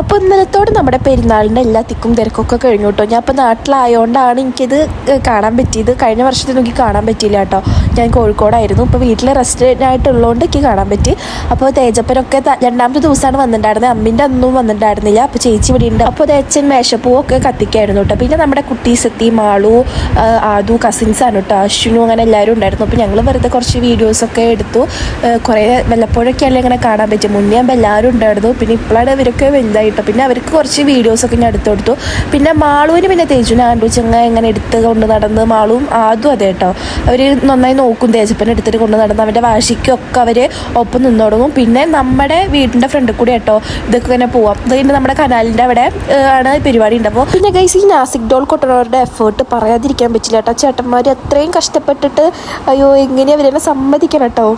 അപ്പോൾ ഇന്നലത്തോട് നമ്മുടെ പെരുന്നാളിൻ്റെ എല്ലാ തിക്കും തിരക്കൊക്കെ കഴിഞ്ഞു കേട്ടോ. ഞാൻ ഇപ്പോൾ നാട്ടിലായതുകൊണ്ടാണ് എനിക്കിത് കാണാൻ പറ്റിയത്. കഴിഞ്ഞ വർഷത്തിൽ എനിക്ക് കാണാൻ പറ്റിയില്ല കേട്ടോ. ഞാൻ കോഴിക്കോടായിരുന്നു. ഇപ്പോൾ വീട്ടിൽ റെസ്റ്റായിട്ടുള്ളതുകൊണ്ട് എനിക്ക് കാണാൻ പറ്റി. അപ്പോൾ തേജപ്പനൊക്കെ രണ്ടാമത്തെ ദിവസമാണ് വന്നിട്ടുണ്ടായിരുന്നത്. അമ്മിൻ്റെ അന്നും വന്നിട്ടുണ്ടായിരുന്നില്ല. അപ്പോൾ ചേച്ചി ഇവിടെ ഉണ്ട്. അപ്പോൾ തേച്ചൻ മേശപ്പൂവൊക്കെ കത്തിക്കായിരുന്നു കേട്ടോ. പിന്നെ നമ്മുടെ കുട്ടി സത്തി, മാളു, ആദു, കസിൻസാണ് കേട്ടോ. അശ്വിനു, അങ്ങനെ എല്ലാവരും ഉണ്ടായിരുന്നു. അപ്പോൾ ഞങ്ങൾ വെറുതെ കുറച്ച് വീഡിയോസൊക്കെ എടുത്തു. കുറേ വല്ലപ്പോഴൊക്കെയല്ലേ ഇങ്ങനെ കാണാൻ പറ്റും. മുന്നേ ആകുമ്പോൾ എല്ലാവരും ഉണ്ടായിരുന്നു. പിന്നെ ഇപ്പോഴാണ് ഇവരൊക്കെ വലുതായി. പിന്നെ അവർക്ക് കുറച്ച് വീഡിയോസൊക്കെ ഞാൻ എടുത്തു കൊടുത്തു. പിന്നെ മാളുവിന് പിന്നെ തേജുവിനെ കണ്ടു ചെങ്ങ എങ്ങനെ എടുത്ത് കൊണ്ട് നടന്ന്. മാളുവും ആദ്യം അതെ കേട്ടോ. അവർ നന്നായി നോക്കും തേജപ്പനെ എടുത്തിട്ട് കൊണ്ട് നടന്ന്. അവൻ്റെ വാശിക്കൊക്കെ അവർ ഒപ്പം നിന്ന് തുടങ്ങും. പിന്നെ നമ്മുടെ വീടിൻ്റെ ഫ്രണ്ടിൽ കൂടി കേട്ടോ ഇതൊക്കെ ഇങ്ങനെ പോവാം. ഇത് പിന്നെ നമ്മുടെ കനാലിൻ്റെ അവിടെ ആണ് പരിപാടി ഉണ്ടാവും. പിന്നെ ഗൈസ്, ഈ നാസിക് ഡോൾ കൊട്ടുന്നവരുടെ എഫേർട്ട് പറയാതിരിക്കാൻ പറ്റില്ല കേട്ടോ. ചേട്ടന്മാർ അത്രയും കഷ്ടപ്പെട്ടിട്ട് അയ്യോ എങ്ങനെയാണ് അവരെന്നെ സമ്മതിക്കണം കേട്ടോ.